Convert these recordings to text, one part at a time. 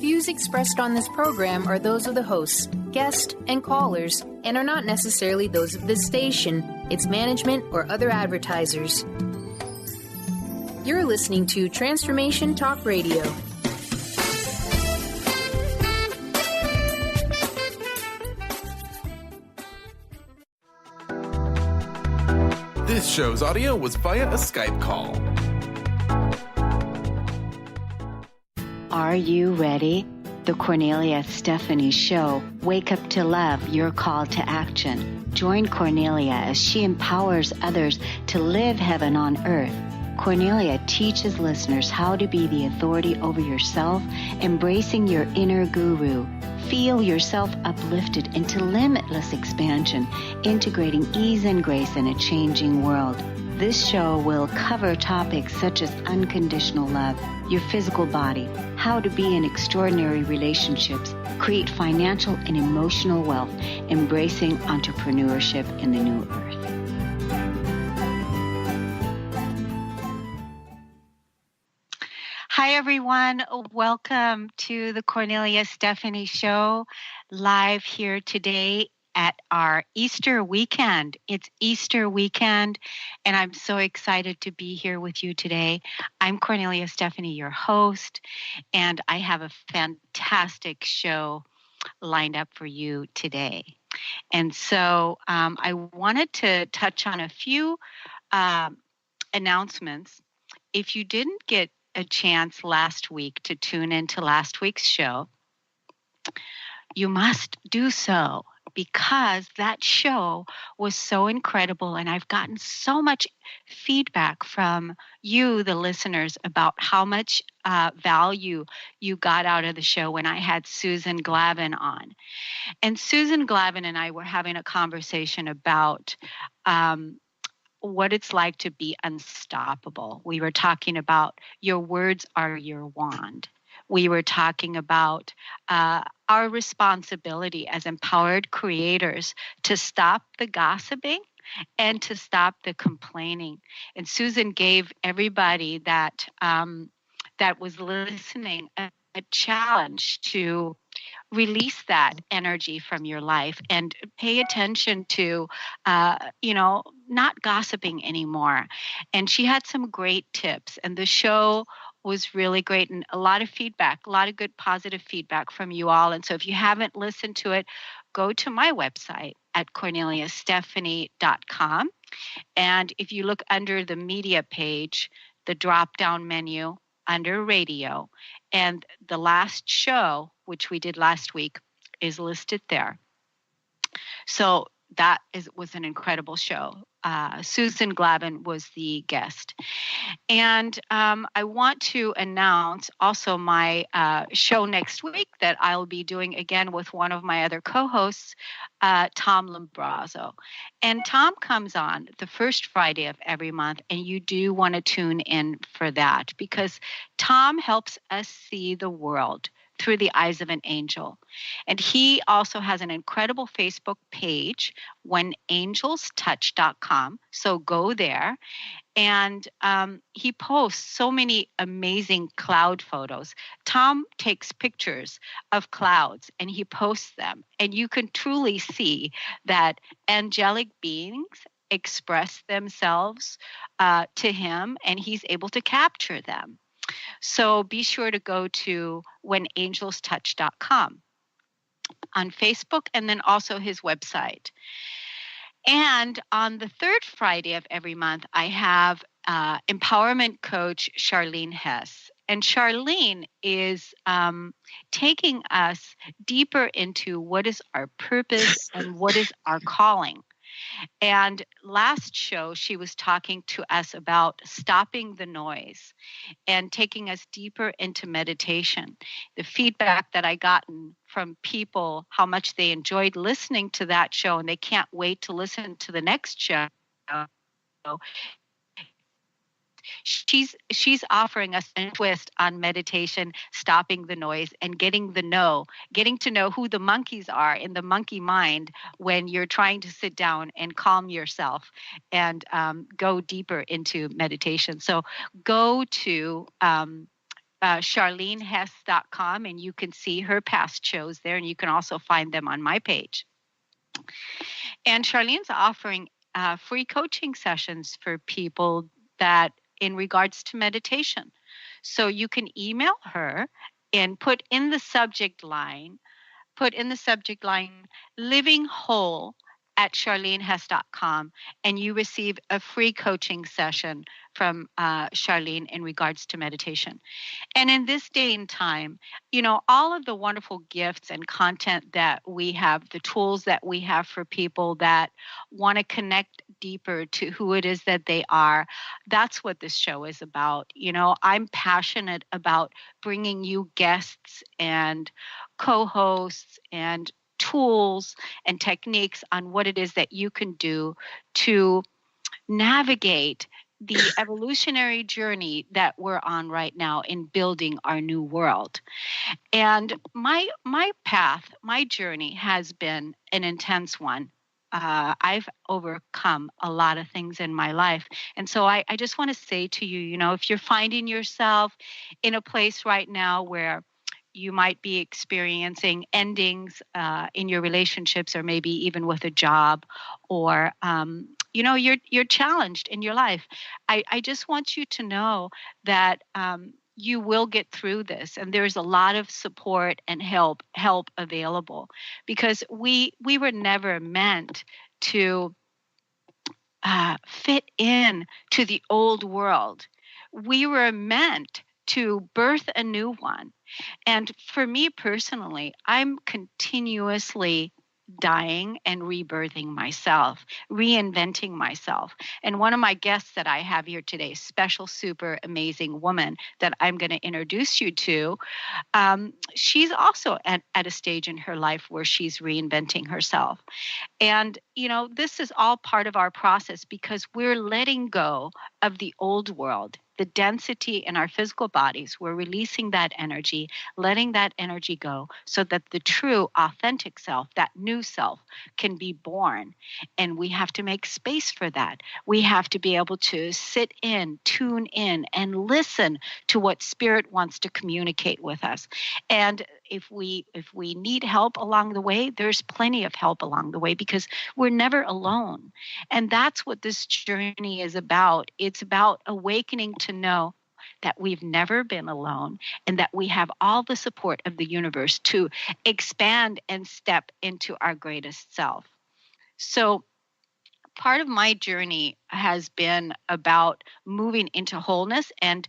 views expressed on this program are those of the hosts, guests, and callers, and are not necessarily those of this station, its management, or other advertisers. You're listening to Transformation Talk Radio. This show's audio was via a Skype call. Are you ready? The Kornelia Stephanie Show. Wake up to love, your call to action. Join Kornelia as she empowers others to live heaven on earth. Kornelia teaches listeners how to be the authority over yourself, embracing your inner guru. Feel yourself uplifted into limitless expansion, integrating ease and grace in a changing world. This show will cover topics such as unconditional love, your physical body, how to be in extraordinary relationships, create financial and emotional wealth, embracing entrepreneurship in the new earth. Hi, everyone. Welcome to the Kornelia Stephanie Show, live here today at our Easter weekend. It's Easter weekend, and I'm so excited to be here with you today. I'm Kornelia Stephanie, your host, and I have a fantastic show lined up for you today. And so I wanted to touch on a few announcements. If you didn't get a chance last week to tune into last week's show, you must do so, because that show was so incredible, and I've gotten so much feedback from you, the listeners, about how much value you got out of the show when I had Susan Glavin on. And Susan Glavin and I were having a conversation about what it's like to be unstoppable. We were talking about your words are your wand. We were talking about our responsibility as empowered creators to stop the gossiping and to stop the complaining. And Susan gave everybody that was listening a challenge to release that energy from your life and pay attention to, not gossiping anymore. And she had some great tips, and the show was really great, and a lot of feedback, a lot of good positive feedback from you all. And so if you haven't listened to it, go to my website at KorneliaStephanie.com. And if you look under the media page, the drop-down menu under radio, and the last show, which we did last week, is listed there. So that was an incredible show. Susan Glavin was the guest. And I want to announce also my show next week that I'll be doing again with one of my other co-hosts, Tom Lombrazzo. And Tom comes on the first Friday of every month, and you do want to tune in for that, because Tom helps us see the world through the eyes of an angel. And he also has an incredible Facebook page, whenangelstouch.com. So go there. And he posts so many amazing cloud photos. Tom takes pictures of clouds and he posts them. And you can truly see that angelic beings express themselves to him, and he's able to capture them. So be sure to go to whenangelstouch.com on Facebook, and then also his website. And on the third Friday of every month, I have empowerment coach Charlene Hess. And Charlene is taking us deeper into what is our purpose and what is our calling. And last show, she was talking to us about stopping the noise and taking us deeper into meditation. The feedback that I gotten from people, how much they enjoyed listening to that show, and they can't wait to listen to the next show. She's offering us a twist on meditation, stopping the noise, and getting to know who the monkeys are in the monkey mind when you're trying to sit down and calm yourself and go deeper into meditation. So go to charlenehess.com, and you can see her past shows there, and you can also find them on my page. And Charlene's offering free coaching sessions for people that in regards to meditation. So you can email her and put in the subject line living whole at charlenehess.com, and you receive a free coaching session from Charlene in regards to meditation. And in this day and time, all of the wonderful gifts and content that we have, the tools that we have for people that want to connect deeper to who it is that they are, that's what this show is about. I'm passionate about bringing you guests and co-hosts and tools and techniques on what it is that you can do to navigate the evolutionary journey that we're on right now in building our new world. And my path, my journey has been an intense one. I've overcome a lot of things in my life. And so I just want to say to you, if you're finding yourself in a place right now where you might be experiencing endings in your relationships, or maybe even with a job, or you're challenged in your life, I just want you to know that you will get through this, and there's a lot of support and help available, because we were never meant to fit in to the old world. We were meant to birth a new one. And for me personally, I'm continuously dying and rebirthing myself, reinventing myself. And one of my guests that I have here today, special, super amazing woman that I'm going to introduce you to, she's also at a stage in her life where she's reinventing herself. And, this is all part of our process, because we're letting go of the old world, the density in our physical bodies. We're releasing that energy, letting that energy go, so that the true, authentic self, that new self, can be born. And we have to make space for that. We have to be able to sit in, tune in, and listen to what Spirit wants to communicate with us. And if we need help along the way, there's plenty of help along the way, because we're never alone. And that's what this journey is about. It's about awakening to know that we've never been alone, and that we have all the support of the universe to expand and step into our greatest self. So part of my journey has been about moving into wholeness and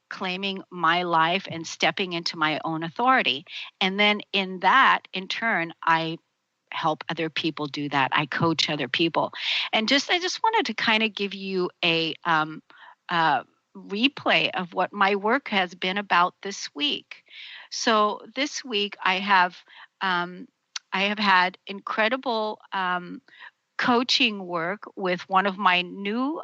claiming my life and stepping into my own authority. And then in turn, I help other people do that. I coach other people. And I just wanted to kind of give you a replay of what my work has been about this week. So this week I have had incredible coaching work with one of my new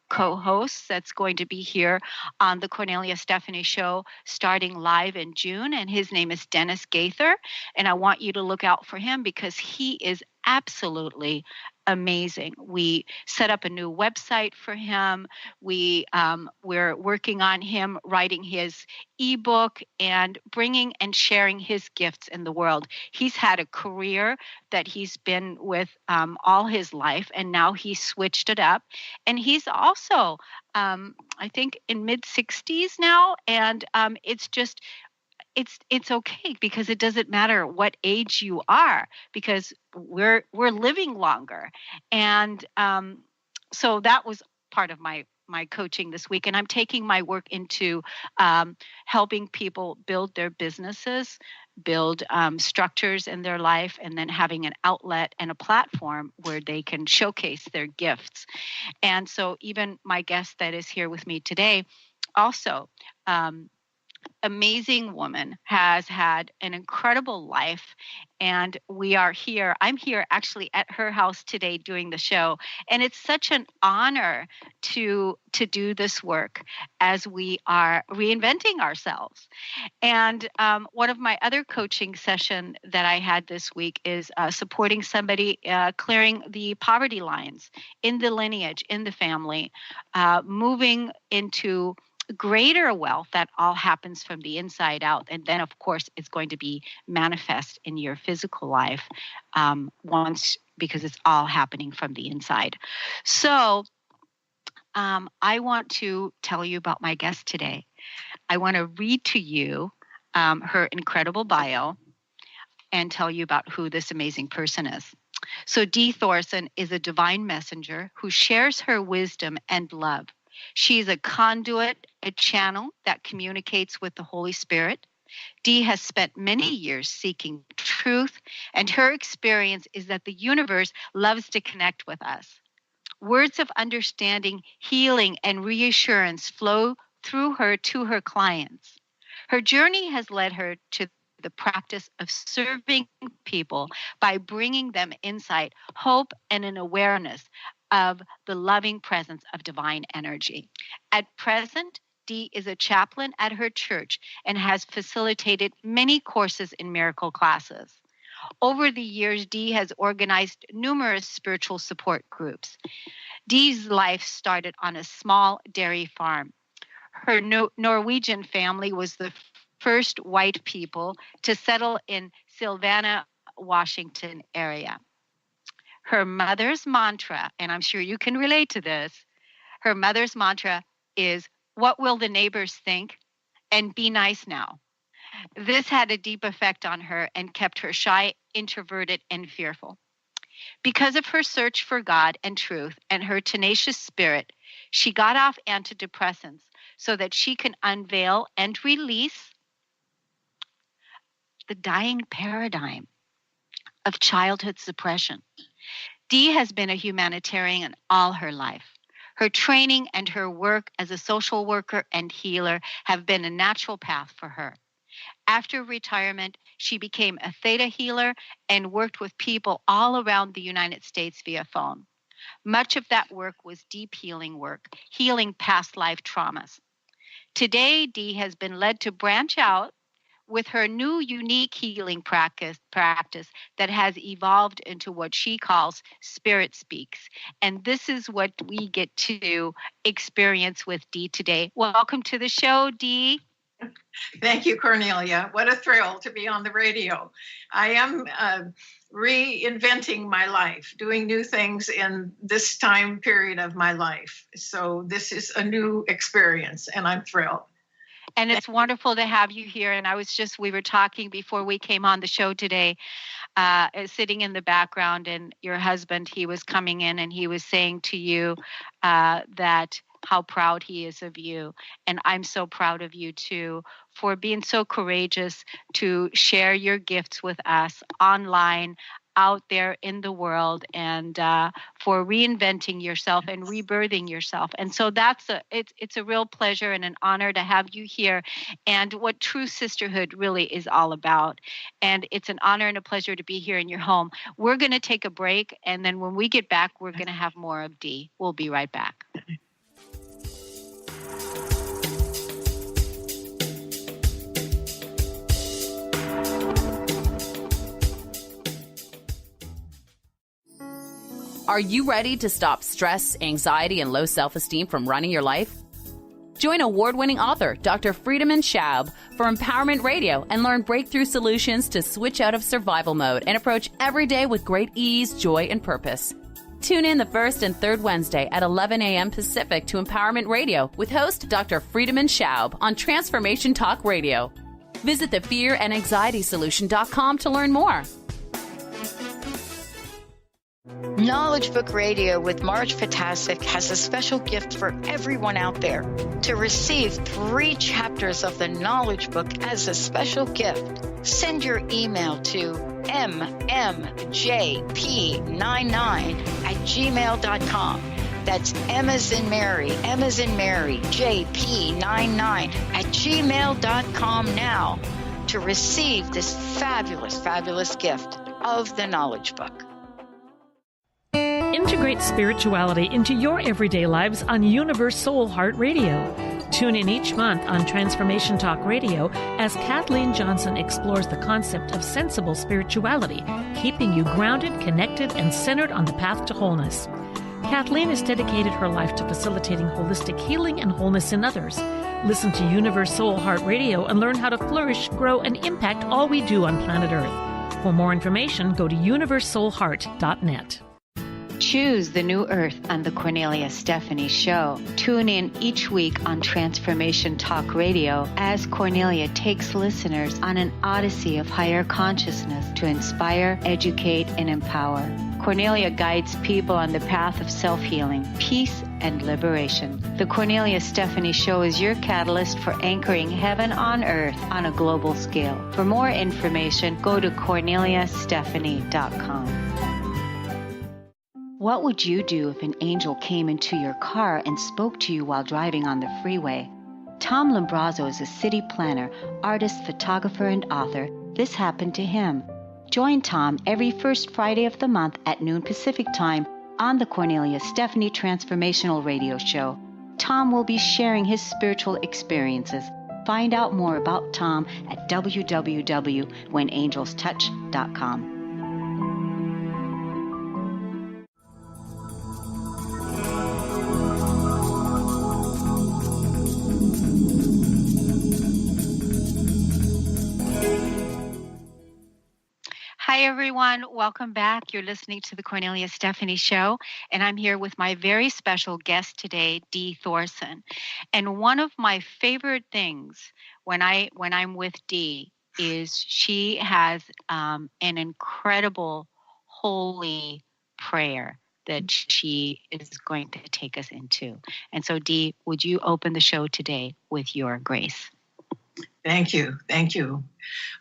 co-hosts that's going to be here on the Kornelia Stephanie Show starting live in June. And his name is Dennis Gaither. And I want you to look out for him, because he is absolutely amazing. We set up a new website for him. We're working on him writing his ebook and bringing and sharing his gifts in the world. He's had a career that he's been with all his life, and now he's switched it up. And he's also, I think, in mid-60s now, and it's okay, because it doesn't matter what age you are, because we're living longer. And so that was part of my coaching this week. And I'm taking my work into helping people build their businesses, build structures in their life, and then having an outlet and a platform where they can showcase their gifts. And so even my guest that is here with me today, also amazing woman, has had an incredible life, and I'm here actually at her house today doing the show, and it's such an honor to do this work as we are reinventing ourselves. And one of my other coaching session that I had this week is supporting somebody clearing the poverty lines in the lineage, in the family, moving into greater wealth that all happens from the inside out. And then, of course, it's going to be manifest in your physical life because it's all happening from the inside. So I want to tell you about my guest today. I want to read to you her incredible bio and tell you about who this amazing person is. So Dee Thorsen is a divine messenger who shares her wisdom and love. She's a conduit, a channel that communicates with the Holy Spirit. Dee has spent many years seeking truth, and her experience is that the universe loves to connect with us. Words of understanding, healing, and reassurance flow through her to her clients. Her journey has led her to the practice of serving people by bringing them insight, hope, and an awareness of the loving presence of divine energy. At present, Dee is a chaplain at her church and has facilitated many courses in miracle classes. Over the years, Dee has organized numerous spiritual support groups. Dee's life started on a small dairy farm. Her Norwegian family was the first white people to settle in Savannah, Washington area. Her mother's mantra, and I'm sure you can relate to this, her mother's mantra is, "What will the neighbors think?" and "Be nice now." This had a deep effect on her and kept her shy, introverted, and fearful. Because of her search for God and truth and her tenacious spirit, she got off antidepressants so that she can unveil and release the dying paradigm of childhood suppression. Dee has been a humanitarian all her life. Her training and her work as a social worker and healer have been a natural path for her. After retirement, she became a theta healer and worked with people all around the United States via phone. Much of that work was deep healing work, healing past life traumas. Today, Dee has been led to branch out with her new unique healing practice that has evolved into what she calls Spirit Speaks. And this is what we get to experience with Dee today. Welcome to the show, Dee. Thank you, Kornelia. What a thrill to be on the radio. I am reinventing my life, doing new things in this time period of my life. So this is a new experience, and I'm thrilled. And it's wonderful to have you here. And we were talking before we came on the show today, sitting in the background, and your husband, he was coming in and he was saying to you that how proud he is of you. And I'm so proud of you too, for being so courageous to share your gifts with us online, out there in the world, and for reinventing yourself and rebirthing yourself. And so it's a real pleasure and an honor to have you here, and what true sisterhood really is all about. And it's an honor and a pleasure to be here in your home. We're going to take a break, and then when we get back, we're going to have more of Dee. We'll be right back. Are you ready to stop stress, anxiety, and low self-esteem from running your life? Join award-winning author Dr. Feminine.Changing for Empowerment Radio and learn breakthrough solutions to switch out of survival mode and approach every day with great ease, joy, and purpose. Tune in the first and third Wednesday at 11 a.m. Pacific to Empowerment Radio with host Dr. Feminine.Changing on Transformation Talk Radio. Visit thefearandanxietysolution.com to learn more. Knowledge Book Radio with Marge Fatasic has a special gift for everyone out there. To receive 3 chapters of the Knowledge Book as a special gift, send your email to mmjp99@gmail.com. That's M as in Mary, JP99@gmail.com now to receive this fabulous, fabulous gift of the Knowledge Book. Integrate spirituality into your everyday lives on Universe Soul Heart Radio. Tune in each month on Transformation Talk Radio as Kathleen Johnson explores the concept of sensible spirituality, keeping you grounded, connected, and centered on the path to wholeness. Kathleen has dedicated her life to facilitating holistic healing and wholeness in others. Listen to Universe Soul Heart Radio and learn how to flourish, grow, and impact all we do on planet Earth. For more information, go to universesoulheart.net. Choose the new earth on the Kornelia Stephanie Show. Tune in each week on Transformation Talk Radio as Kornelia takes listeners on an odyssey of higher consciousness to inspire, educate, and empower. Kornelia guides people on the path of self-healing, peace, and liberation. The Kornelia Stephanie Show is your catalyst for anchoring heaven on earth on a global scale. For more information, go to KorneliaStephanie.com. What would you do if an angel came into your car and spoke to you while driving on the freeway? Tom Lombrazzo is a city planner, artist, photographer, and author. This happened to him. Join Tom every first Friday of the month at noon Pacific Time on the Kornelia Stephanie Transformational Radio Show. Tom will be sharing his spiritual experiences. Find out more about Tom at www.whenangelstouch.com. Hi, everyone. Welcome back. You're listening to the Kornelia Stephanie Show, and I'm here with my very special guest today, Dee Thorsen. And one of my favorite things when I'm with Dee is she has an incredible holy prayer that she is going to take us into. And so, Dee, would you open the show today with your grace? Thank you. Thank you.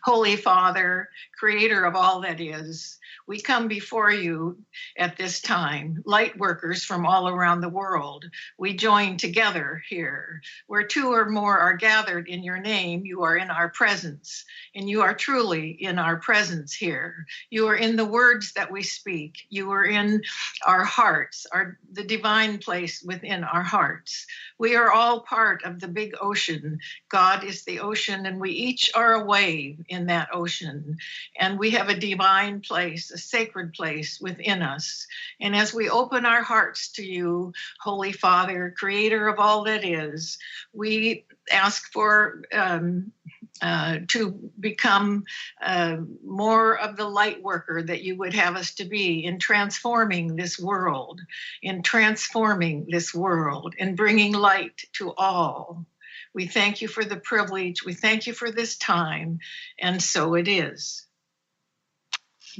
Holy Father, creator of all that is, we come before you at this time, light workers from all around the world. We join together here. Where two or more are gathered in your name, you are in our presence, and you are truly in our presence here. You are in the words that we speak. You are in our hearts, the divine place within our hearts. We are all part of the big ocean. God is the ocean, and we each are a wave in that ocean. And we have a divine place, a sacred place within us. And as we open our hearts to you, Holy Father, creator of all that is, we ask for to become more of the light worker that you would have us to be in transforming this world, in bringing light to all. We thank you for the privilege. We thank you for this time. And so it is.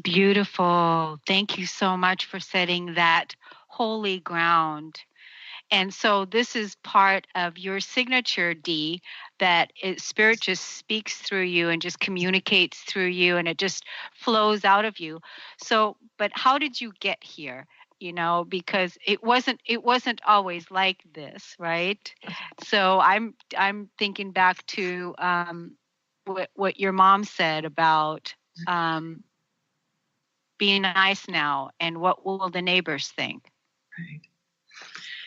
Beautiful. Thank you so much for setting that holy ground. And so this is part of your signature, Dee, that Spirit just speaks through you and just communicates through you, and it just flows out of you. So, but how did you get here? You know, because it wasn't always like this, right? So I'm thinking back to what your mom said about being nice now, and what will the neighbors think? Right.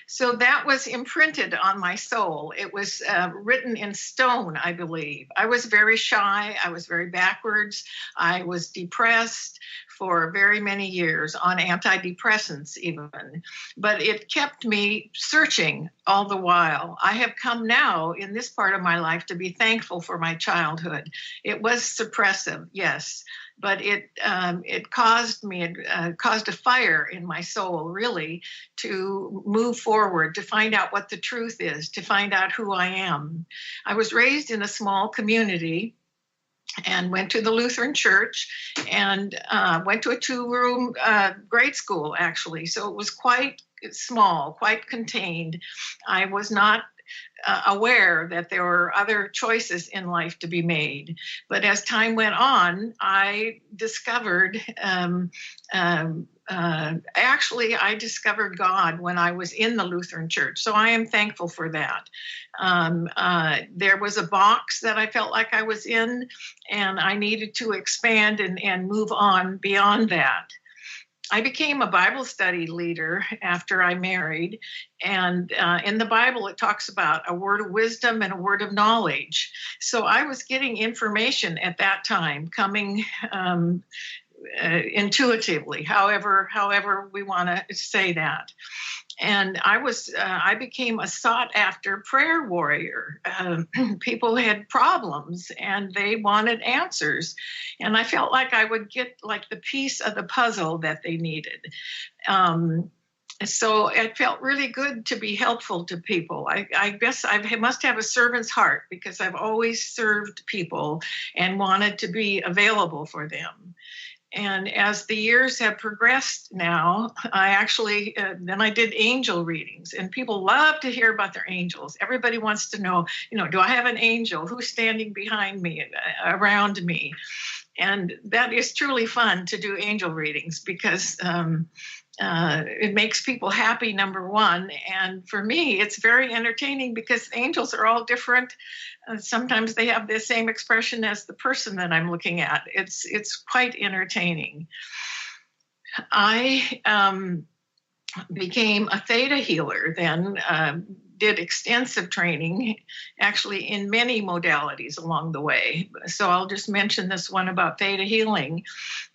So that was imprinted on my soul. It was written in stone, I believe. I was very shy. I was very backwards. I was depressed for very many years, on antidepressants even. But it kept me searching all the while. I have come now in this part of my life to be thankful for my childhood. It was suppressive, yes. But it caused a fire in my soul, really, to move forward, to find out what the truth is, to find out who I am. I was raised in a small community and went to the Lutheran church and went to a 2-room grade school, actually. So it was quite small, quite contained. I was not aware that there were other choices in life to be made. But as time went on, I discovered, I discovered God when I was in the Lutheran church. So I am thankful for that. There was a box that I felt like I was in, and I needed to expand and move on beyond that. I became a Bible study leader after I married, and in the Bible it talks about a word of wisdom and a word of knowledge. So I was getting information at that time coming intuitively, however we want to say that. And I became a sought after prayer warrior. People had problems and they wanted answers. And I felt like I would get like the piece of the puzzle that they needed. So it felt really good to be helpful to people. I guess I must have a servant's heart because I've always served people and wanted to be available for them. And as the years have progressed now, I actually, then I did angel readings, and people love to hear about their angels. Everybody wants to know, do I have an angel? Who's standing behind me, around me? And that is truly fun to do angel readings because it makes people happy, number one. And for me, it's very entertaining because angels are all different. Sometimes they have the same expression as the person that I'm looking at. It's quite entertaining. I became a theta healer then, did extensive training, actually in many modalities along the way. So I'll just mention this one about theta healing,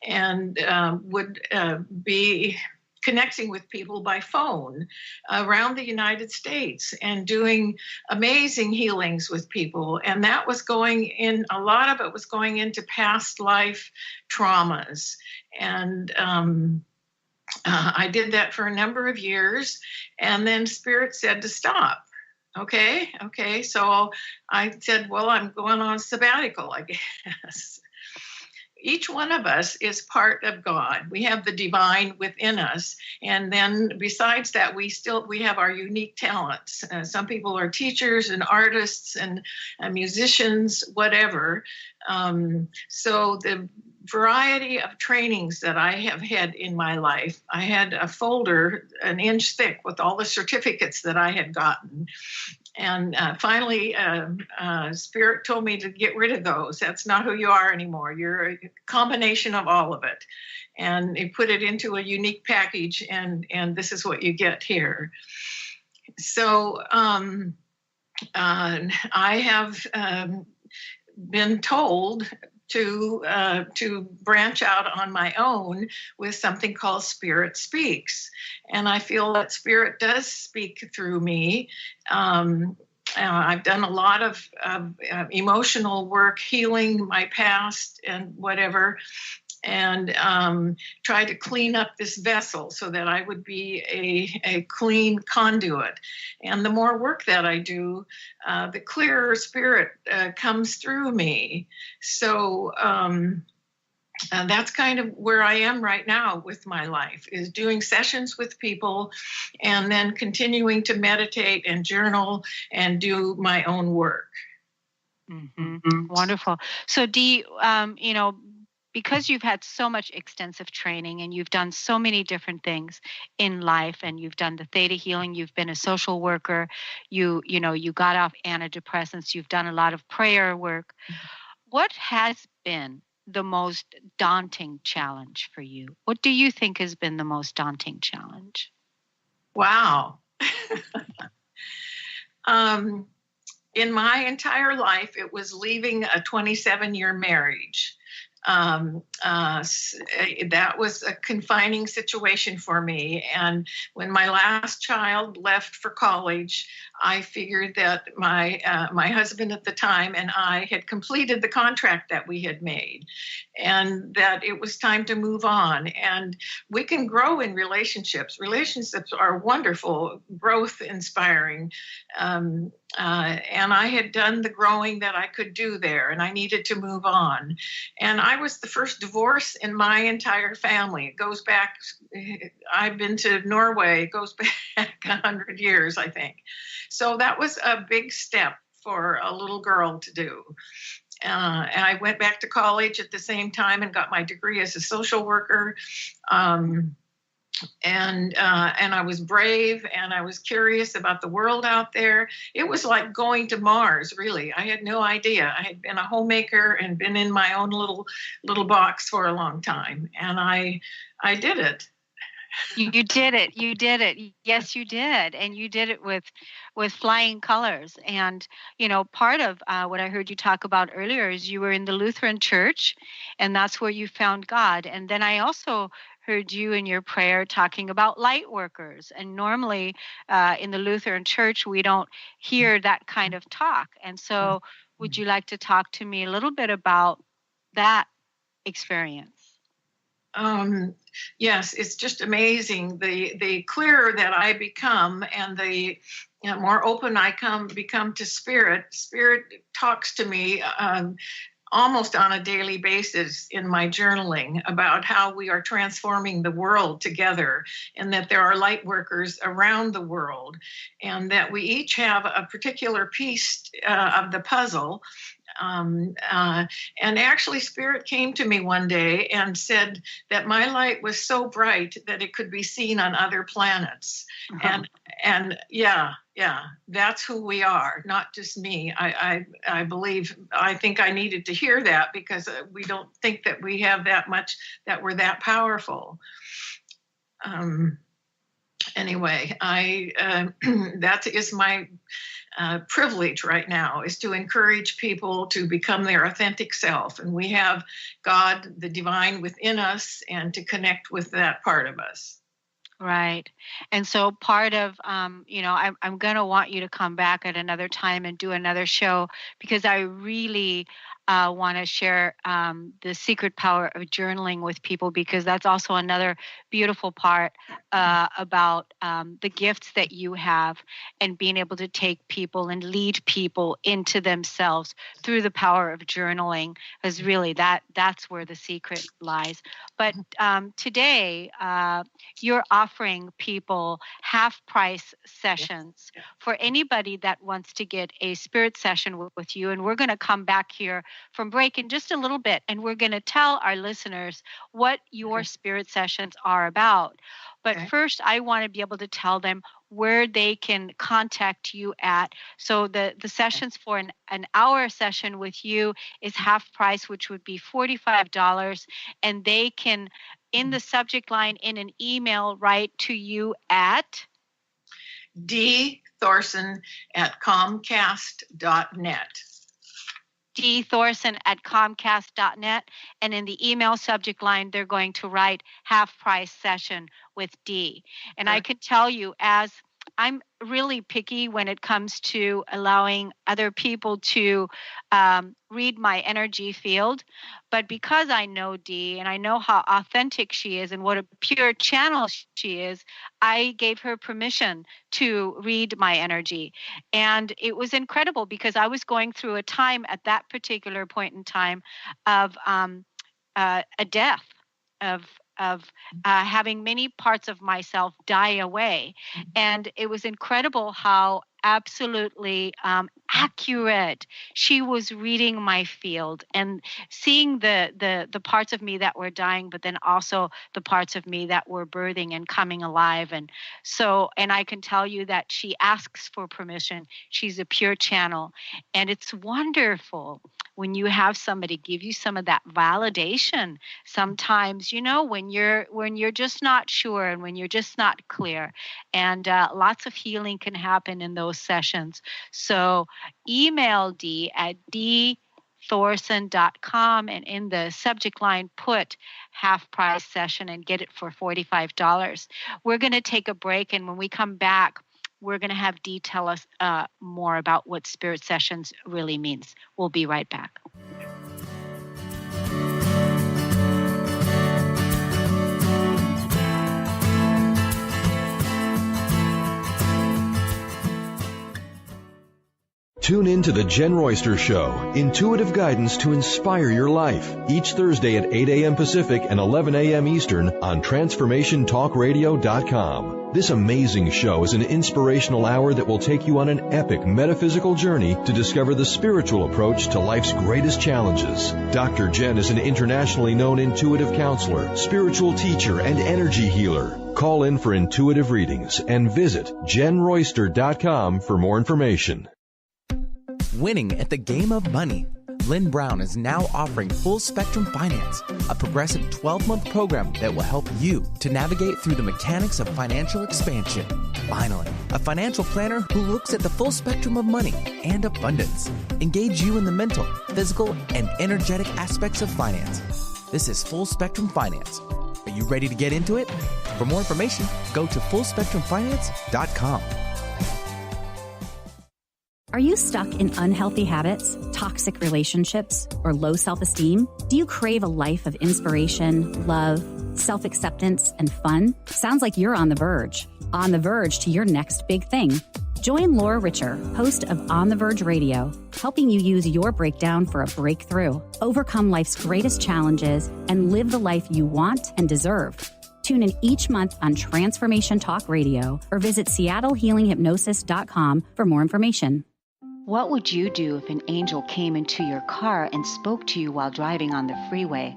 and would be connecting with people by phone around the United States and doing amazing healings with people. And that was a lot of it was going into past life traumas. And I did that for a number of years. And then Spirit said to stop. Okay. So I said, well, I'm going on sabbatical, I guess. Each one of us is part of God. We have the divine within us. And then besides that, we have our unique talents. Some people are teachers and artists and musicians, whatever. So the variety of trainings that I have had in my life, I had a folder an inch thick with all the certificates that I had gotten. And finally, Spirit told me to get rid of those. That's not who you are anymore. You're a combination of all of it. And he put it into a unique package, and this is what you get here. So I have been told to branch out on my own with something called Spirit Speaks. And I feel that Spirit does speak through me. I've done a lot of emotional work, healing my past and whatever, and try to clean up this vessel so that I would be a clean conduit. And the more work that I do, the clearer Spirit comes through me. So that's kind of where I am right now with my life, is doing sessions with people and then continuing to meditate and journal and do my own work. Mm-hmm. Wonderful. So Dee, because you've had so much extensive training and you've done so many different things in life, and you've done the theta healing, you've been a social worker, you got off antidepressants, you've done a lot of prayer work. What has been the most daunting challenge for you? What do you think has been the most daunting challenge? Wow. In my entire life, it was leaving a 27-year marriage. That was a confining situation for me. And when my last child left for college, I figured that my husband at the time and I had completed the contract that we had made, and that it was time to move on. And we can grow in relationships. Relationships are wonderful, growth inspiring. And I had done the growing that I could do there, and I needed to move on. And I was the first divorce in my entire family. It goes back, I've been to Norway, it goes back 100 years, I think. So that was a big step for a little girl to do. And I went back to college at the same time and got my degree as a social worker. And I was brave, and I was curious about the world out there. It was like going to Mars, really. I had no idea. I had been a homemaker and been in my own little box for a long time, and I did it. You did it. You did it. Yes, you did. And you did it with flying colors. And, part of what I heard you talk about earlier is you were in the Lutheran church, and that's where you found God. And then I also heard you in your prayer talking about light workers. And normally in the Lutheran Church, we don't hear that kind of talk. And so would you like to talk to me a little bit about that experience? Yes, it's just amazing. The clearer that I become and the more open I become to Spirit. Spirit talks to me almost on a daily basis in my journaling about how we are transforming the world together, and that there are light workers around the world, and that we each have a particular piece of the puzzle. And actually, Spirit came to me one day and said that my light was so bright that it could be seen on other planets. Uh-huh. And yeah, that's who we are, not just me. I think I needed to hear that, because we don't think that we have that much, that we're that powerful. Anyway, that is my privilege right now, is to encourage people to become their authentic self. And we have God, the divine within us, and to connect with that part of us. Right. And so part of, I'm going to want you to come back at another time and do another show, because I really want to share the secret power of journaling with people, because that's also another beautiful part about the gifts that you have, and being able to take people and lead people into themselves through the power of journaling, is really that's where the secret lies. But today, you're offering people half-price sessions for anybody that wants to get a spirit session with you. And we're going to come back here from break in just a little bit, and we're going to tell our listeners what your spirit sessions are about. But first, I want to be able to tell them where they can contact you at. So the sessions for an hour session with you is half price, which would be $45. And they can, in the subject line, in an email, write to you at Dee Thorsen at Comcast.net. Dee Thorsen at Comcast.net. And in the email subject line, they're going to write half price session with Dee. And I can tell you, as I'm really picky when it comes to allowing other people to read my energy field. But because I know Dee and I know how authentic she is and what a pure channel she is, I gave her permission to read my energy. And it was incredible, because I was going through a time at that particular point in time of a death, of having many parts of myself die away. And it was incredible how absolutely accurate she was reading my field, and seeing the parts of me that were dying, but then also the parts of me that were birthing and coming alive. And so, and I can tell you that she asks for permission. She's a pure channel. And it's wonderful when you have somebody give you some of that validation. Sometimes, when you're just not sure, and when you're just not clear, and lots of healing can happen in those sessions. So email Dee at deethorsen.com, and in the subject line, put half price session and get it for $45. We're going to take a break, and when we come back, we're going to have Dee tell us more about what spirit sessions really means. We'll be right back. Tune in to The Jen Royster Show, intuitive guidance to inspire your life, each Thursday at 8 a.m. Pacific and 11 a.m. Eastern on TransformationTalkRadio.com. This amazing show is an inspirational hour that will take you on an epic metaphysical journey to discover the spiritual approach to life's greatest challenges. Dr. Jen is an internationally known intuitive counselor, spiritual teacher, and energy healer. Call in for intuitive readings and visit JenRoyster.com for more information. Winning at the game of money. Lynn Brown is now offering Full Spectrum Finance, a progressive 12-month program that will help you to navigate through the mechanics of financial expansion. Finally, a financial planner who looks at the full spectrum of money and abundance. Engage you in the mental, physical, and energetic aspects of finance. This is Full Spectrum Finance. Are you ready to get into it? For more information, go to fullspectrumfinance.com. Are you stuck in unhealthy habits, toxic relationships, or low self-esteem? Do you crave a life of inspiration, love, self-acceptance, and fun? Sounds like you're on the verge to your next big thing. Join Laura Richer, host of On the Verge Radio, helping you use your breakdown for a breakthrough, overcome life's greatest challenges, and live the life you want and deserve. Tune in each month on Transformation Talk Radio or visit SeattleHealingHypnosis.com for more information. What would you do if an angel came into your car and spoke to you while driving on the freeway?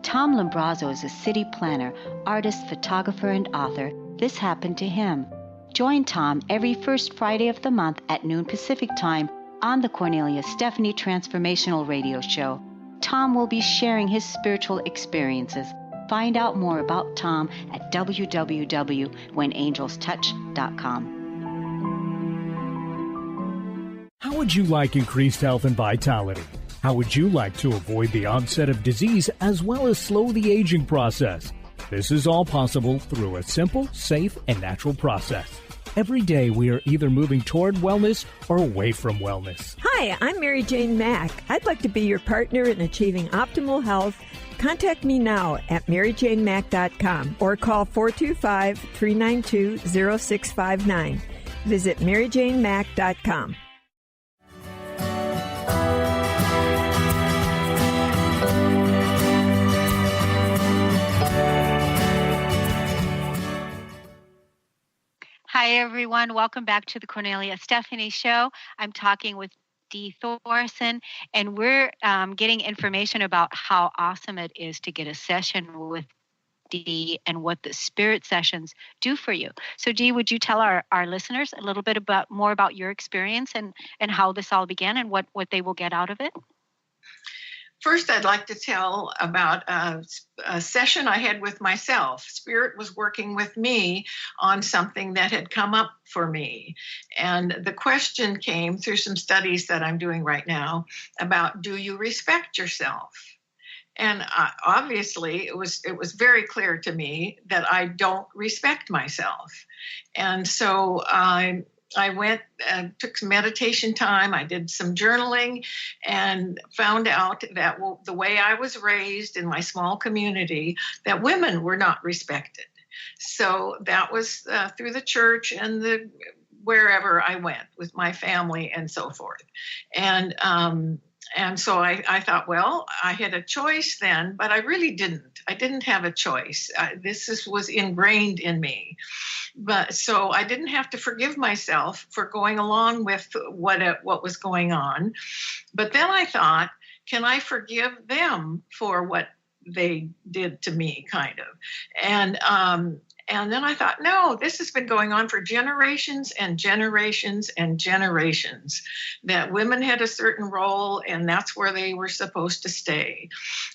Tom Lombrazzo is a city planner, artist, photographer, and author. This happened to him. Join Tom every first Friday of the month at noon Pacific Time on the Kornelia Stephanie Transformational Radio Show. Tom will be sharing his spiritual experiences. Find out more about Tom at www.whenangelstouch.com. How would you like increased health and vitality? How would you like to avoid the onset of disease as well as slow the aging process? This is all possible through a simple, safe, and natural process. Every day we are either moving toward wellness or away from wellness. Hi, I'm Mary Jane Mack. I'd like to be your partner in achieving optimal health. Contact me now at maryjanemack.com or call 425-392-0659. Visit maryjanemack.com. Hi, everyone. Welcome back to the Kornelia Stephanie Show. I'm talking with Dee Thorsen, and we're getting information about how awesome it is to get a session with Dee and what the spirit sessions do for you. So, Dee, would you tell our listeners a little bit more about your experience and how this all began and what they will get out of it? First, I'd like to tell about a session I had with myself. Spirit was working with me on something that had come up for me. And the question came through some studies that I'm doing right now about, do you respect yourself? And obviously, it was very clear to me that I don't respect myself. And so I went and took some meditation time. I did some journaling and found out that the way I was raised in my small community, that women were not respected. So that was through the church and wherever I went with my family and so forth. And so I thought, well, I had a choice then, but I really didn't. I didn't have a choice. This was ingrained in me. But so I didn't have to forgive myself for going along with what was going on. But then I thought, can I forgive them for what they did to me, kind of? And then I thought, no, this has been going on for generations and generations and generations, that women had a certain role and that's where they were supposed to stay.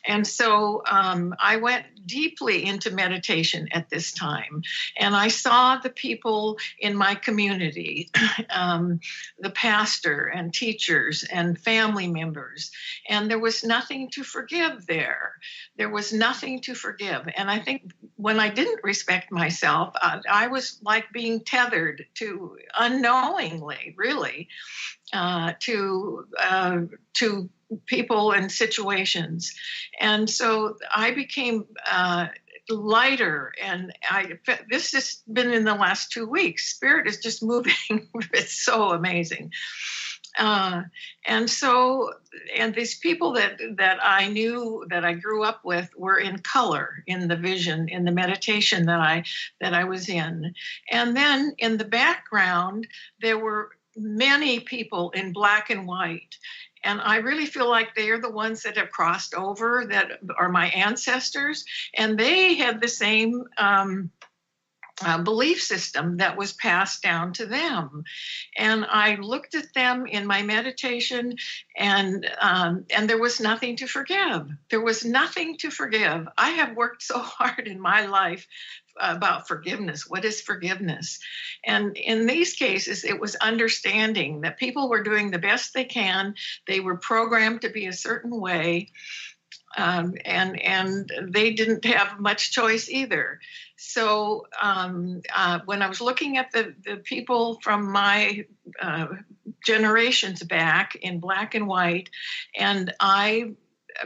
And so I went deeply into meditation at this time. And I saw the people in my community, the pastor and teachers and family members. And there was nothing to forgive there. There was nothing to forgive. And I think when I didn't respect myself, I was like being tethered to, unknowingly, really, to people and situations. And so I became lighter, and this has been in the last 2 weeks. Spirit is just moving. It's so amazing. And these people that I knew, that I grew up with, were in color in the vision, in the meditation that I was in. And then in the background, there were many people in black and white. And I really feel like they are the ones that have crossed over, that are my ancestors. And they had the same belief system that was passed down to them. And I looked at them in my meditation, and there was nothing to forgive. There was nothing to forgive. I have worked so hard in my life about forgiveness. What is forgiveness? And in these cases, it was understanding that people were doing the best they can. They were programmed to be a certain way. and they didn't have much choice either. So when I was looking at the people from my generations back in black and white, and I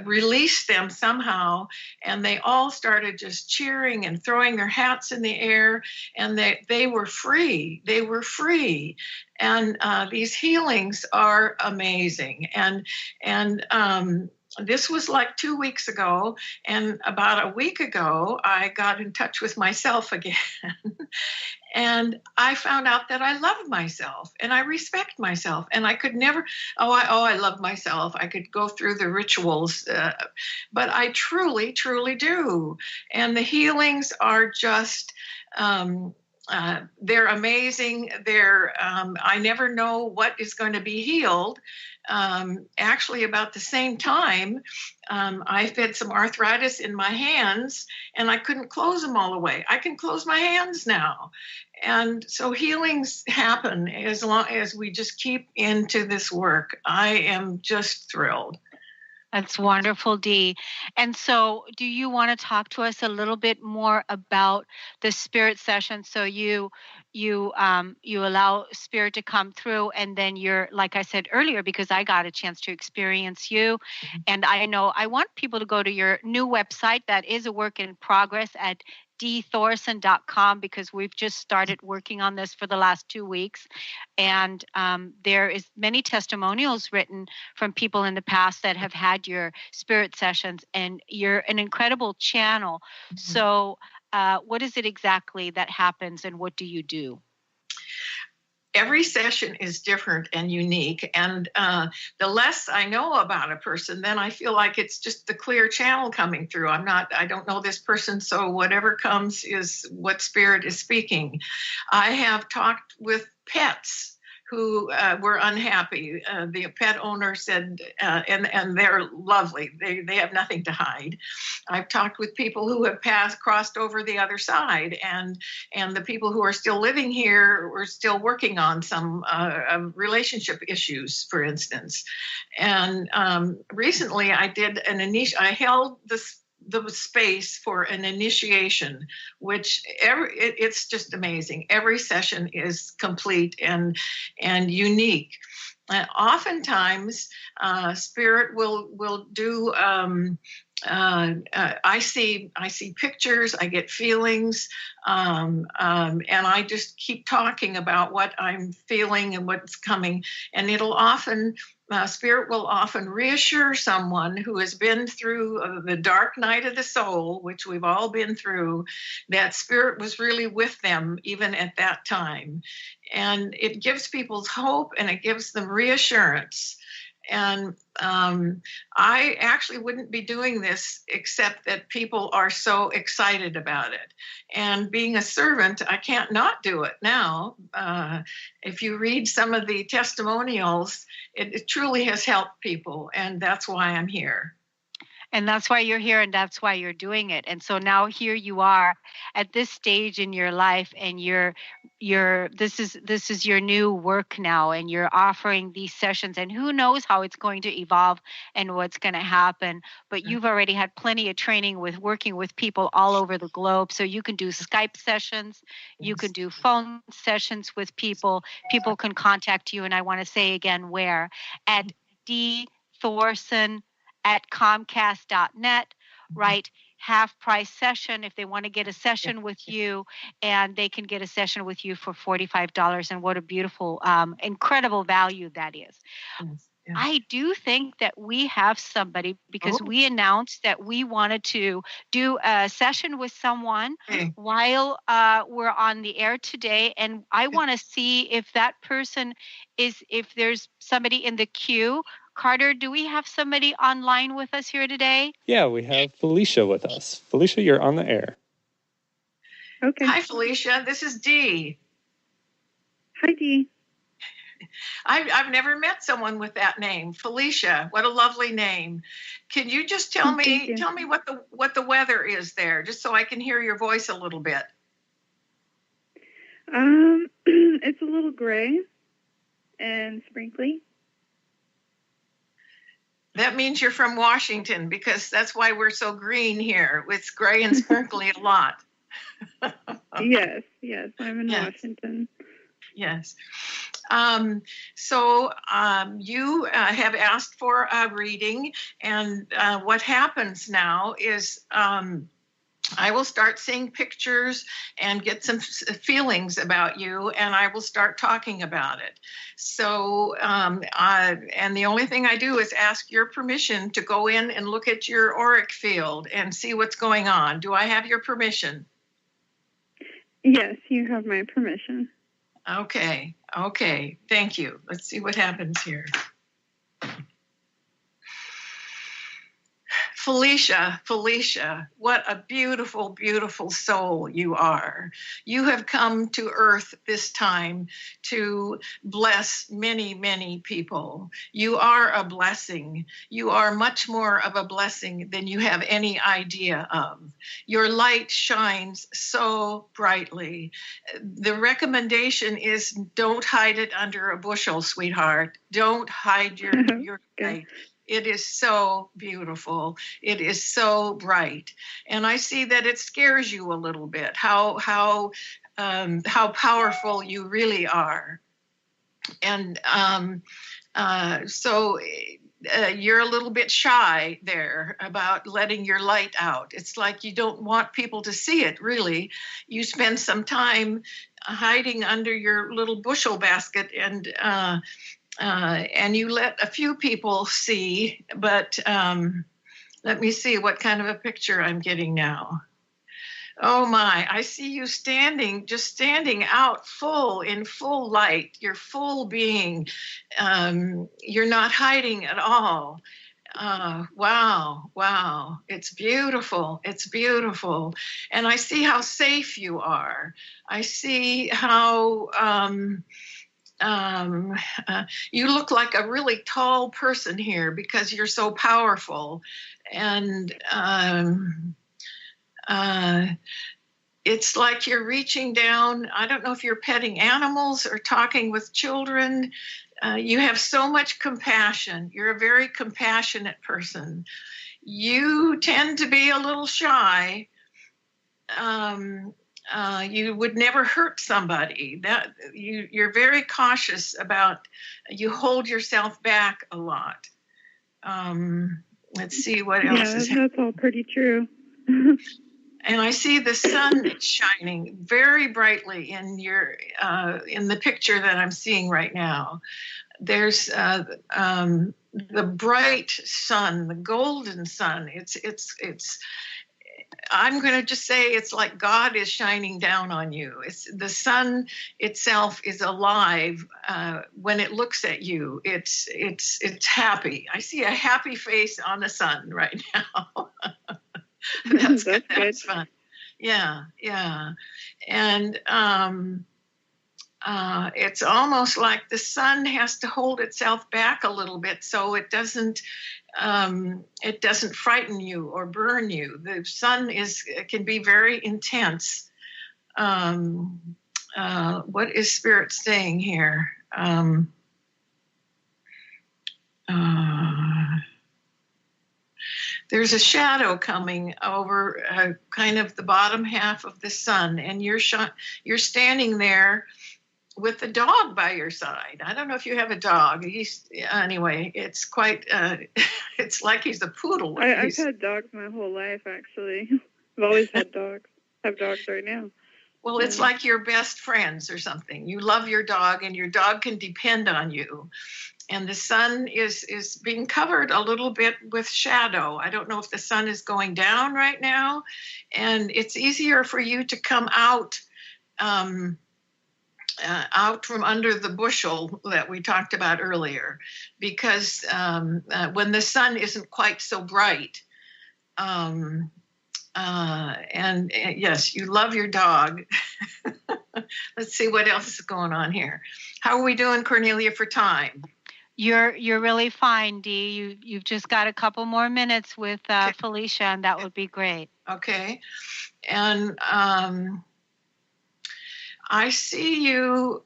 released them somehow, and they all started just cheering and throwing their hats in the air, and they were free. They were free. And these healings are amazing. And this was like 2 weeks ago, and about a week ago, I got in touch with myself again. And I found out that I love myself and I respect myself. And I could never, I love myself. I could go through the rituals, but I truly, truly do. And the healings are just, they're amazing. I never know what is going to be healed. Actually, about the same time, I've had some arthritis in my hands, and I couldn't close them all the way. I can close my hands now. And so healings happen as long as we just keep into this work. I am just thrilled. That's wonderful, Dee. And so do you want to talk to us a little bit more about the spirit session? So you allow spirit to come through, and then you're, like I said earlier, because I got a chance to experience you. And I know I want people to go to your new website that is a work in progress at DeeThorsen.com, because we've just started working on this for the last 2 weeks. And there is many testimonials written from people in the past that have had your spirit sessions, and you're an incredible channel. So what is it exactly that happens, and what do you do? Every session is different and unique. And the less I know about a person, then I feel like it's just the clear channel coming through. I don't know this person, so whatever comes is what spirit is speaking. I have talked with pets who were unhappy. The pet owner said, and they're lovely. They have nothing to hide. I've talked with people who have crossed over the other side, and the people who are still living here were still working on some relationship issues, for instance. And recently, I held the space for an initiation, which it's just amazing. Every session is complete and unique. Oftentimes, spirit will do. I see pictures, I get feelings, and I just keep talking about what I'm feeling and what's coming. And spirit will often reassure someone who has been through the dark night of the soul, which we've all been through, that spirit was really with them even at that time. And it gives people hope, and it gives them reassurance. And I actually wouldn't be doing this except that people are so excited about it. And being a servant, I can't not do it now. If you read some of the testimonials, it truly has helped people. And that's why I'm here. And that's why you're here, and that's why you're doing it. And so now here you are at this stage in your life, and this is your new work now, and you're offering these sessions, and who knows how it's going to evolve and what's going to happen. But you've already had plenty of training with working with people all over the globe. So you can do Skype sessions, you can do phone sessions with people. People can contact you, and I want to say again where, at Dee Thorsen at Comcast.net, right? Half price session if they want to get a session with you, and they can get a session with you for $45. And what a beautiful, incredible value that is. Yes. Yeah. I do think that we have somebody, because we announced that we wanted to do a session with someone while we're on the air today. And I want to see if that person if there's somebody in the queue. Carter, do we have somebody online with us here today? Yeah, we have Felicia with us. Felicia, you're on the air. Okay. Hi, Felicia. This is Dee. Hi, Dee. I've never met someone with that name, Felicia. What a lovely name. Can you just tell me what the weather is there, just so I can hear your voice a little bit? It's a little gray and sprinkly. That means you're from Washington, because that's why we're so green here. It's gray and sparkly a lot. Yes, I'm in Washington. Yes. So you have asked for a reading, and what happens now is I will start seeing pictures and get some feelings about you, and I will start talking about it. So, and the only thing I do is ask your permission to go in and look at your auric field and see what's going on. Do I have your permission? Yes, you have my permission. Okay. Thank you. Let's see what happens here. Felicia, what a beautiful, beautiful soul you are. You have come to earth this time to bless many, many people. You are a blessing. You are much more of a blessing than you have any idea of. Your light shines so brightly. The recommendation is don't hide it under a bushel, sweetheart. Don't hide your light. It is so beautiful. It is so bright. And I see that it scares you a little bit, how powerful you really are. And so you're a little bit shy there about letting your light out. It's like you don't want people to see it, really. You spend some time hiding under your little bushel basket, and you let a few people see, but let me see what kind of a picture I'm getting now. Oh my, I see you just standing out in full light, your full being. You're not hiding at all. Wow. It's beautiful. And I see how safe you are. I see how you look like a really tall person here because you're so powerful. And it's like you're reaching down. I don't know if you're petting animals or talking with children. You have so much compassion. You're a very compassionate person. You tend to be a little shy. You would never hurt somebody. That you're very cautious about. You hold yourself back a lot. Let's see what else is happening. That's all pretty true. And I see the sun shining very brightly in the picture that I'm seeing right now. There's the bright sun, the golden sun. It's. I'm going to just say it's like God is shining down on you. The sun itself is alive when it looks at you. It's happy. I see a happy face on the sun right now. That's good. That's fun. Yeah. And it's almost like the sun has to hold itself back a little bit so it doesn't frighten you or burn you. The sun can be very intense. What is Spirit saying here? There's a shadow coming over kind of the bottom half of the sun, and you're standing there with the dog by your side. I don't know if you have a dog. Anyway, it's quite, it's like he's a poodle. I've had dogs my whole life, actually. I've always had dogs. I have dogs right now. Well, it's like your best friends or something. You love your dog, and your dog can depend on you. And the sun is being covered a little bit with shadow. I don't know if the sun is going down right now. And it's easier for you to come out from under the bushel that we talked about earlier, because when the sun isn't quite so bright, and yes, you love your dog. Let's see what else is going on here. How are we doing, Kornelia, for time? You're really fine, Dee. You've just got a couple more minutes with Felicia, and that would be great. Okay, and I see you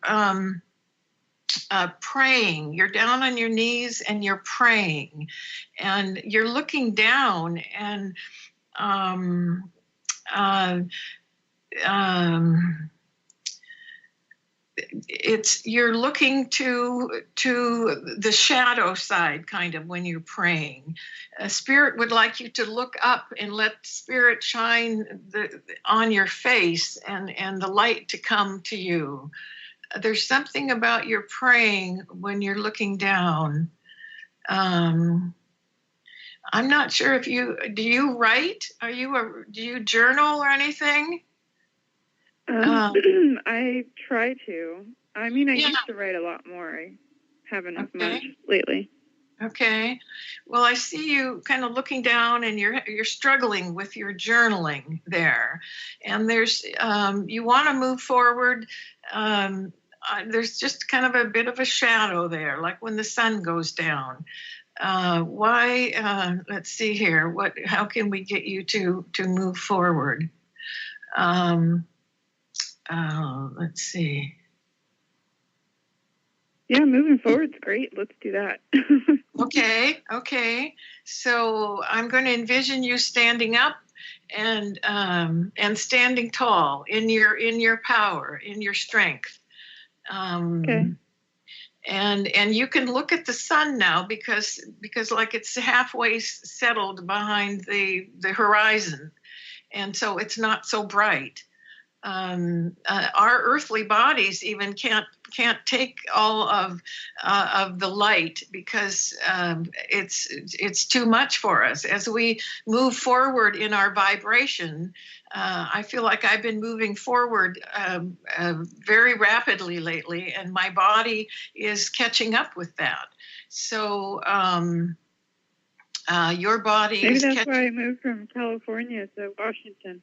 praying. You're down on your knees and you're praying, and you're looking down, and you're looking to the shadow side, kind of, when you're praying. Spirit would like you to look up and let Spirit shine on your face, and the light to come to you. There's something about your praying when you're looking down. I'm not sure if do you write? Do you journal or anything? I try to. I mean, I used to write a lot more. I haven't as much lately. Okay. Well, I see you kind of looking down, and you're struggling with your journaling there. And there's you want to move forward. There's just kind of a bit of a shadow there, like when the sun goes down. Why? Let's see here. How can we get you to move forward? Let's see. Yeah, moving forward's great. Let's do that. Okay. So I'm going to envision you standing up and standing tall in your power, in your strength. Okay. And you can look at the sun now because like it's halfway settled behind the horizon, and so it's not so bright. Our earthly bodies even can't take all of the light because it's too much for us. As we move forward in our vibration, I feel like I've been moving forward very rapidly lately, and my body is catching up with that. So your body Maybe is that's why I moved from California to Washington.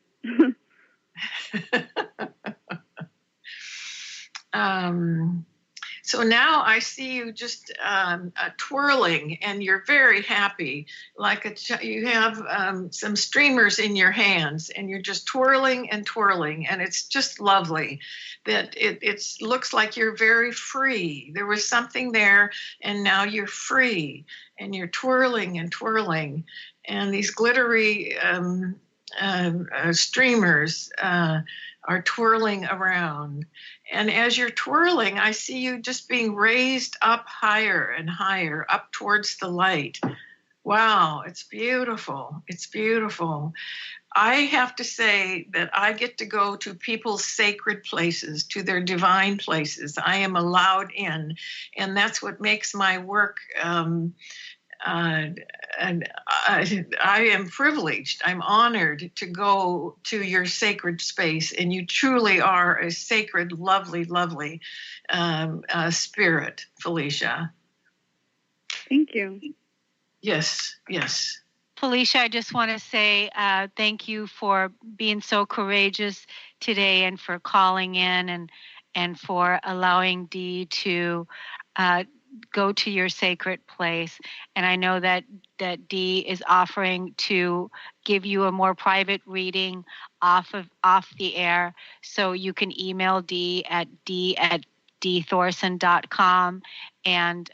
So now I see you just twirling, and you're very happy, like you have some streamers in your hands, and you're just twirling and twirling, and it's just lovely. That it looks like you're very free. There was something there, and now you're free, and you're twirling and twirling, and these glittery streamers are twirling around. And as you're twirling, I see you just being raised up higher and higher, up towards the light. Wow, it's beautiful. It's beautiful. I have to say that I get to go to people's sacred places, to their divine places. I am allowed in, and that's what makes my work and I am privileged. I'm honored to go to your sacred space, and you truly are a sacred, lovely, lovely spirit, Felicia. Thank you. Yes. Felicia, I just want to say thank you for being so courageous today, and for calling in, and for allowing Dee to go to your sacred place. And I know that Dee is offering to give you a more private reading off the air. So you can email Dee at Deethorsen.com and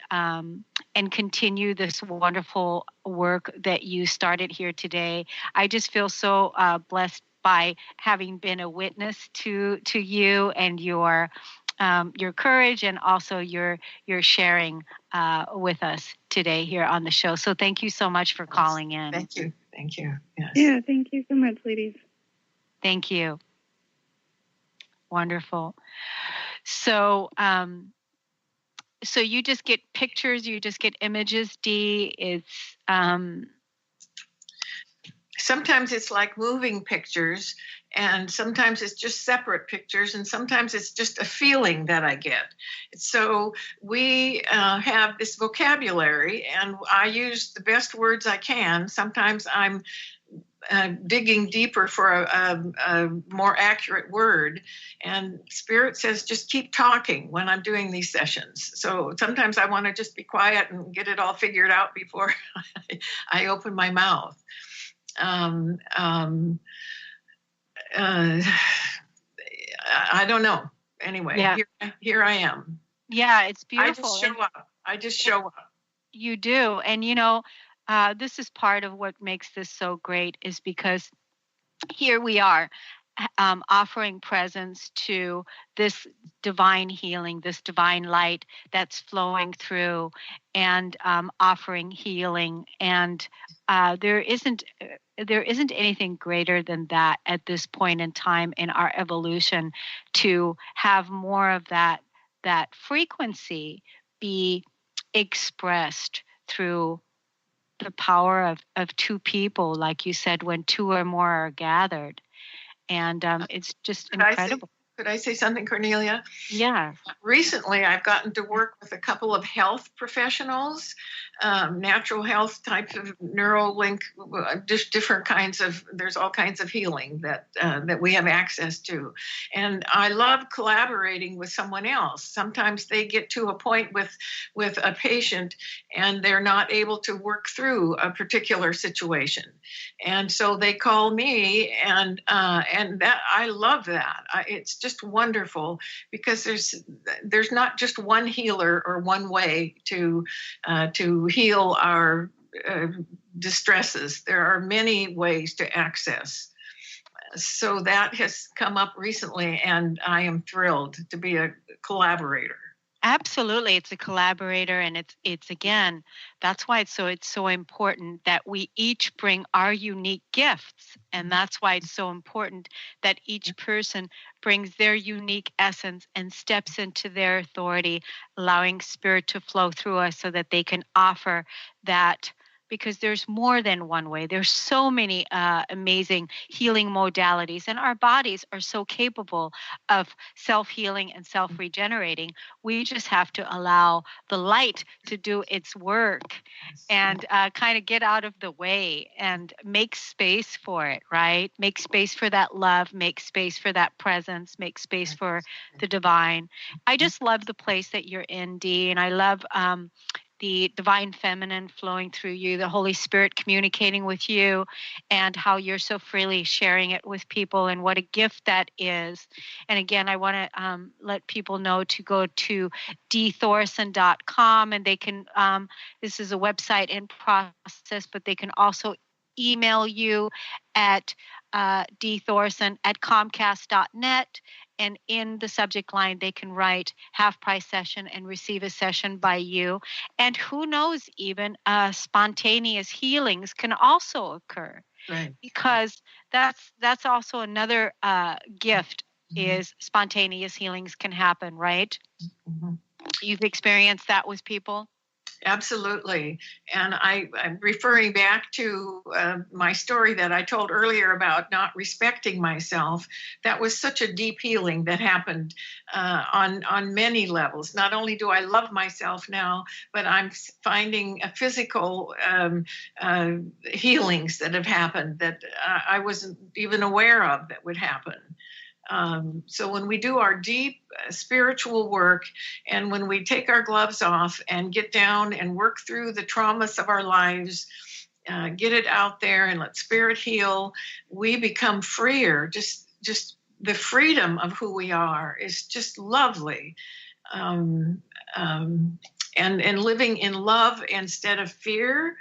continue this wonderful work that you started here today. I just feel so blessed by having been a witness to you and your courage, and also your sharing with us today here on the show. So thank you so much for calling in. Thank you. Yes. Yeah, thank you so much, ladies. Thank you. Wonderful. So so you just get pictures, you just get images, Dee. It's sometimes it's like moving pictures, and sometimes it's just separate pictures, and sometimes it's just a feeling that I get. So we have this vocabulary, and I use the best words I can. Sometimes I'm digging deeper for a more accurate word, and Spirit says just keep talking when I'm doing these sessions. So sometimes I want to just be quiet and get it all figured out before I open my mouth. I don't know. Anyway, yeah. Here I am. Yeah, it's beautiful. I just show up. You do. And, this is part of what makes this so great is because here we are offering presence to this divine healing, this divine light that's flowing through and offering healing. And there isn't anything greater than that at this point in time in our evolution, to have more of that frequency be expressed through the power of two people, like you said, when two or more are gathered. And it's just incredible. Could I say something, Kornelia? Yeah. Recently, I've gotten to work with a couple of health professionals, natural health types of Neuralink, just different kinds of, there's all kinds of healing that we have access to. And I love collaborating with someone else. Sometimes they get to a point with a patient and they're not able to work through a particular situation. And so they call me, and that, I love that. It's just wonderful, because there's not just one healer or one way to heal our distresses. There are many ways to access. So that has come up recently, and I am thrilled to be a collaborator. Absolutely. It's a collaborator, and it's again, that's why it's so important that we each bring our unique gifts. And that's why it's so important that each person brings their unique essence and steps into their authority, allowing spirit to flow through us so that they can offer that. Because there's more than one way. There's so many amazing healing modalities, and our bodies are so capable of self-healing and self-regenerating. We just have to allow the light to do its work and kind of get out of the way and make space for it, right? Make space for that love, make space for that presence, make space for the divine. I just love the place that you're in, Dee, and I love the divine feminine flowing through you, the Holy Spirit communicating with you, and how you're so freely sharing it with people, and what a gift that is. And again, I want to let people know to go to DeeThorsen.com, and they can, this is a website in process, but they can also email you at DeeThorsen@Comcast.net. And in the subject line, they can write half-price session and receive a session by you. And who knows, even spontaneous healings can also occur. Right. Because that's also another gift, is spontaneous healings can happen, right? Mm-hmm. You've experienced that with people? Absolutely. And I'm referring back to my story that I told earlier about not respecting myself. That was such a deep healing that happened on many levels. Not only do I love myself now, but I'm finding a physical healings that have happened that I wasn't even aware of that would happen. So when we do our deep spiritual work, and when we take our gloves off and get down and work through the traumas of our lives, get it out there and let spirit heal, we become freer. Just the freedom of who we are is just lovely. And living in love instead of fear.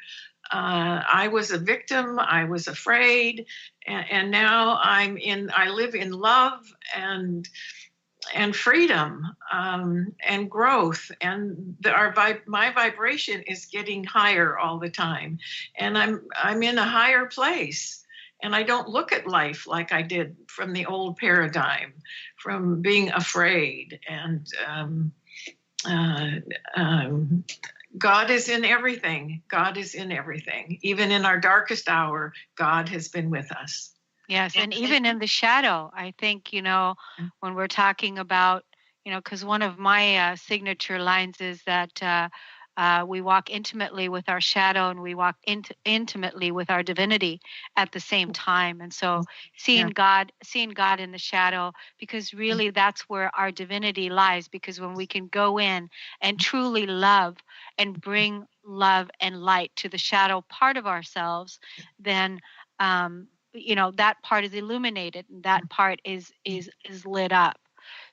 I was a victim. I was afraid, and now I live in love and freedom and growth, and my vibration is getting higher all the time, and I'm in a higher place, and I don't look at life like I did from the old paradigm, from being afraid and. God is in everything. God is in everything. Even in our darkest hour, God has been with us. Yes, and even in the shadow, I think, when we're talking about, because one of my signature lines is that we walk intimately with our shadow, and we walk intimately with our divinity at the same time. And so seeing God in the shadow, because really that's where our divinity lies, because when we can go in and truly love and bring love and light to the shadow part of ourselves, then that part is illuminated, and that part is lit up.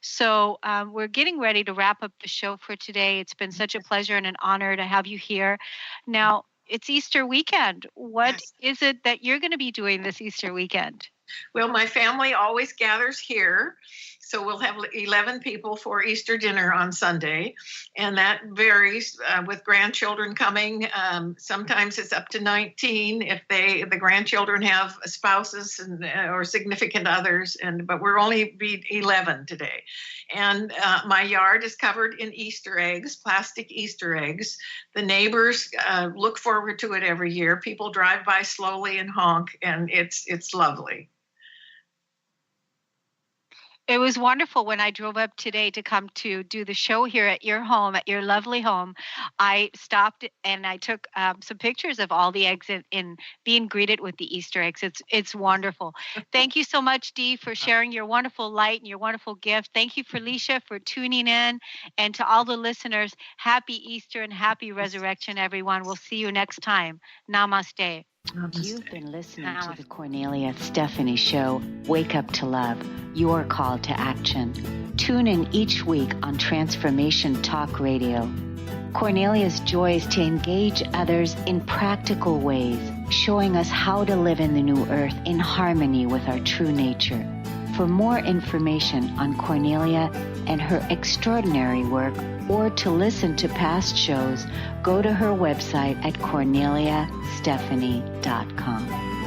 So we're getting ready to wrap up the show for today. It's been such a pleasure and an honor to have you here. Now, it's Easter weekend. What is it that you're going to be doing this Easter weekend? Well, my family always gathers here. So we'll have 11 people for Easter dinner on Sunday. And that varies with grandchildren coming. Sometimes it's up to 19 if the grandchildren have spouses or significant others. But we're only be 11 today. And my yard is covered in Easter eggs, plastic Easter eggs. The neighbors look forward to it every year. People drive by slowly and honk, and it's lovely. It was wonderful when I drove up today to come to do the show here at your home, at your lovely home. I stopped and I took some pictures of all the eggs in being greeted with the Easter eggs. It's wonderful. Thank you so much, Dee, for sharing your wonderful light and your wonderful gift. Thank you, Felicia, for tuning in. And to all the listeners, happy Easter and happy resurrection, everyone. We'll see you next time. Namaste. You've been listening to the Kornelia Stephanie Show, Wake Up to Love, your call to action. Tune in each week on Transformation Talk Radio. Kornelia's joy is to engage others in practical ways, showing us how to live in the new earth in harmony with our true nature. For more information on Kornelia and her extraordinary work, or to listen to past shows, go to her website at KorneliaStephanie.com.